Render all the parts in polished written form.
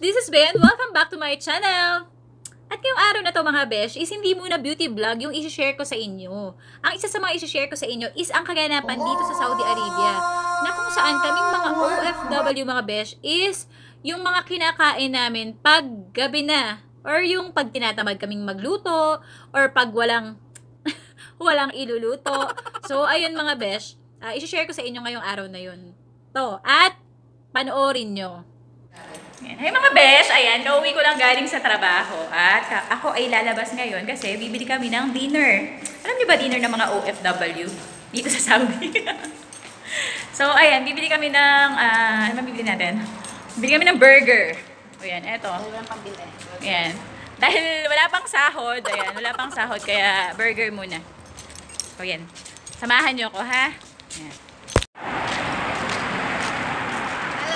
this is Ben. Welcome back to my channel. At ngayong araw na to mga besh, is hindi muna beauty vlog yung isi-share ko sa inyo. Ang isa sa mga isi-share ko sa inyo is ang kaganapan dito sa Saudi Arabia, na kung saan kaming mga OFW mga besh is yung mga kinakain namin pag gabi na, or yung pag tinatamad kaming magluto, or pag walang iluluto. So ayun mga besh, isi-share ko sa inyo ngayong araw na yun. To, at panoorin nyo. Ayan. Hey mga besh, ayan, nauwi ko lang galing sa trabaho at ako ay lalabas ngayon kasi bibili kami ng dinner. Alam niyo ba dinner ng mga OFW dito sa Saudi? So ayan, bibili kami ng, ano mabibili natin? Bibili kami ng burger. O yan, eto. Ayan. Dahil wala pang sahod, ayan, wala pang sahod kaya burger muna. So yan, samahan niyo ko ha. Ayan.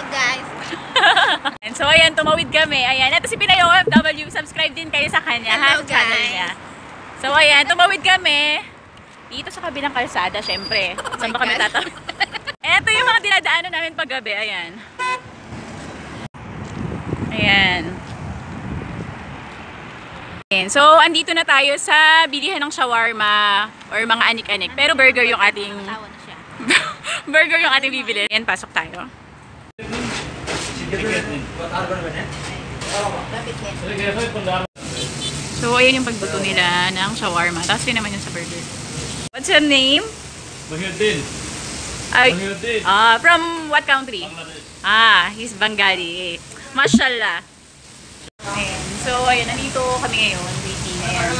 Guys. And so ayan, tumawid kami. Ayan, ito si Pinay OFW. Subscribe din kayo sa kanya. Hello, channel guys. niya. So ayan, tumawid kami. Dito sa kabilang kalsada, syempre. Saan ba kami tatawid? Ito yung mga dinadaanan namin paggabi. Ayan. Ayan. Ayan. So, andito na tayo sa bilihan ng shawarma or mga anik-anik. Pero burger yung ating burger yung ating bibili. Ayan, pasok tayo. So, ayan yung pagluto nila ng shawarma. Tapos yun naman yung sa burger. What's your name? Mahyuddin. Ay, Mahyuddin. from what country? Bangladesh. He's Bengali. Mashallah. Ayan. So, ayan, nandito kami ngayon. Waiting. Ayan.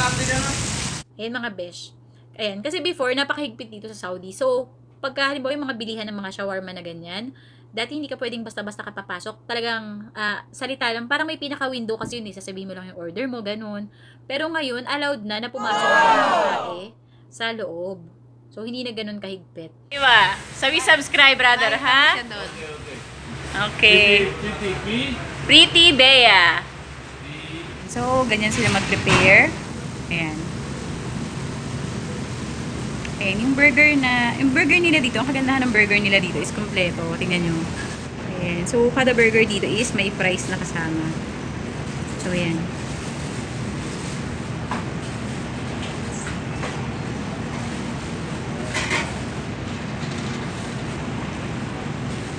Ayan mga besh. Ayan, kasi before, napakahigpit dito sa Saudi. So, pagka halimbawa yung mga bilihan ng mga shawarma na ganyan, dati hindi ka pwedeng basta-basta kapapasok. Talagang salita lang. Parang may pinaka-window kasi yun eh. Sasabihin mo lang yung order mo, ganun. Pero ngayon, allowed na pumasok ang babae sa loob. So, hindi na ganun kahigpit. Diba? So, we subscribe, brother, ha? Okay. Pretty Bea. So, ganyan sila mag-prepare. Ayan. Ayan, yung burger nila dito, ang kagandahan ng burger nila dito is kompleto. Tingnan nyo. Ayan. So, kada burger dito is may fries na kasama. So, ayan.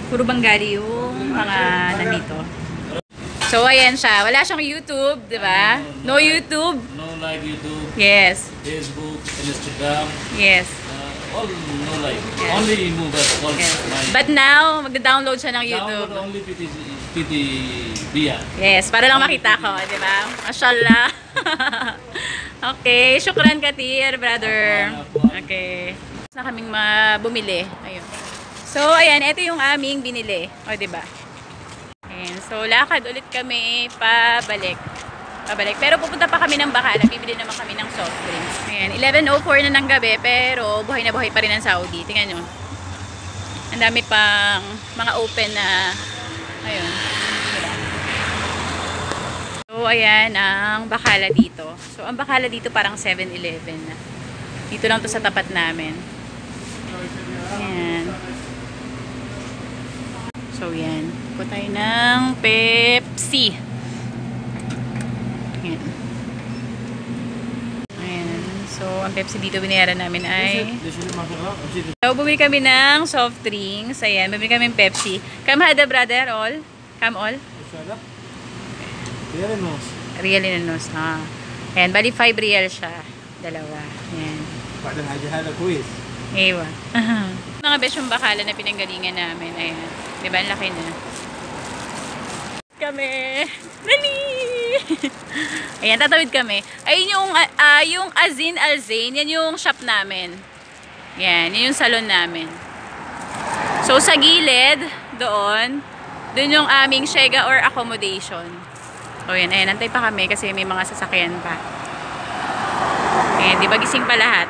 Puro Bengali yung mga nandito. So, ayan siya. Wala siyang YouTube, di ba? No YouTube. No live YouTube. Yes. Facebook, Instagram. Yes. All no live. Yes. Only movers. All Yes. my But now, magda-download siya ng YouTube. download only PT Bia. Yes, para lang makita ko, di ba? Mashallah. Okay, syukran katir, brother. Okay. Gusto na kaming bumili. Ayun. So, ayan, ito yung aming binili. O, di ba? Ayan. So, lakad ulit kami pabalik. Pero pupunta pa kami ng Bacala. Bibili naman kami ng soft drinks. Ayan, 11:04 na ng gabi, pero buhay na buhay pa rin ang Saudi. Tingnan nyo. Ang dami pang mga open na, ayun. So, ayan ang Bacala dito. So, ang Bacala dito parang 7-Eleven na. Dito lang to sa tapat namin. Ayan. So, yan. Kuha tayo ng Pepsi. Ayan. Ayan. So, ang Pepsi dito binayaran namin ay... So, bumili kami ng soft drinks. Ayan. Bumili kami ng Pepsi. Come hada, brother, all? Come all? Real inanos. Ayan. Bali 5 real siya. Dalawa. Ayan. Ewa. Mga besh yung Bacala na pinanggalingan namin. Ayan. Diba? Ang laki na. Kami. Dali! Ayan, tatawid kami. Ayun yung Azin Al Zain. Yan yung shop namin. Yan. Yan yung salon namin. So, sa gilid, doon yung aming shega or accommodation. O yan. Ayan, antay pa kami kasi may mga sasakyan pa. Ayan, di ba gising pa lahat?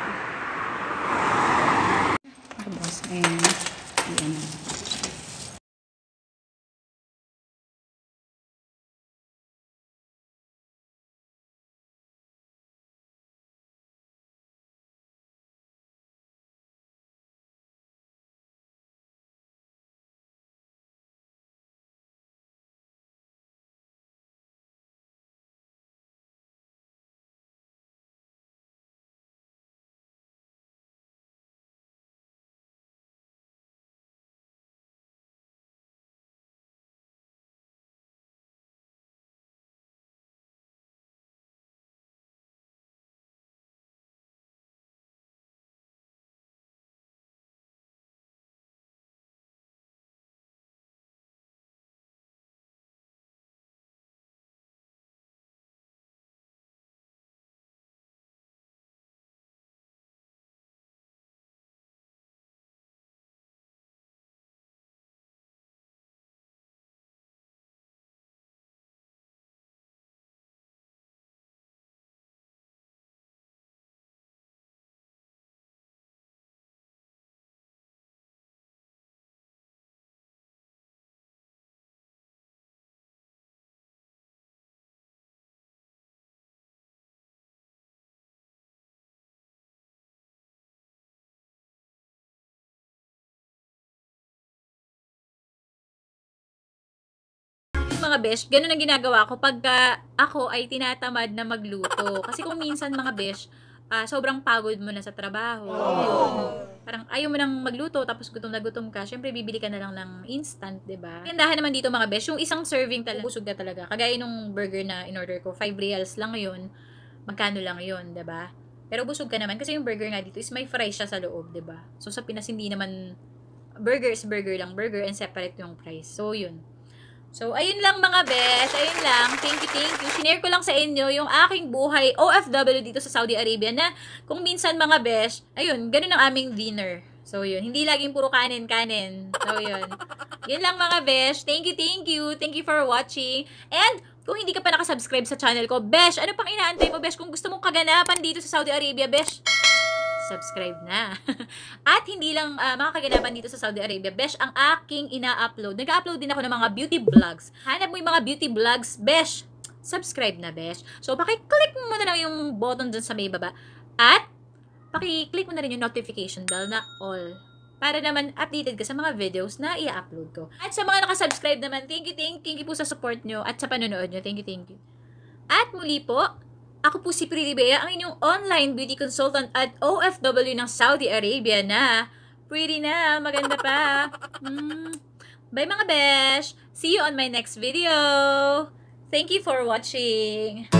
Ayan. Ayan. mga besh, ganun ang ginagawa ko pagka ako ay tinatamad na magluto. Kasi kung minsan mga besh, sobrang pagod mo na sa trabaho. Parang ayaw mo nang magluto, tapos gutom na gutom ka. Syempre, bibili ka na lang ng instant, diba? Gandahan naman dito mga besh, yung isang serving talaga, busog ka talaga. Kagaya nung burger na in-order ko, 5 reals lang ngayon. Magkano lang yun, diba? Pero busog ka naman kasi yung burger nga dito is may fries siya sa loob, diba? So, sa Pinas, hindi naman burger is burger lang. Burger and separate yung price. So, yun. So, ayun lang mga besh. Ayun lang. Thank you. Sinare ko lang sa inyo yung aking buhay OFW dito sa Saudi Arabia na kung minsan mga besh, ayun, ganun ang aming dinner. So, yun. Hindi laging puro kanin. So, yun. Yun lang mga besh. Thank you. Thank you for watching. And, kung hindi ka pa nakasubscribe sa channel ko, besh, ano pang inaantay mo, besh? Kung gusto mong kaganapan dito sa Saudi Arabia, besh, subscribe na. At hindi lang mga kaganapan dito sa Saudi Arabia, besh, ang aking ina-upload. Nag-upload din ako ng mga beauty vlogs. Hanap mo yung mga beauty vlogs, besh, subscribe na, besh. So, paki-click mo na lang yung button dun sa may baba. At, paki-click mo na rin yung notification bell na all. Para naman updated ka sa mga videos na i-upload ko. At sa mga nakasubscribe naman, thank you po sa support nyo at sa panonood nyo. Thank you. At muli po, ako po si Pretty Bea, ang inyong online beauty consultant at OFW ng Saudi Arabia na pretty na, maganda pa. Bye mga besh! See you on my next video! Thank you for watching!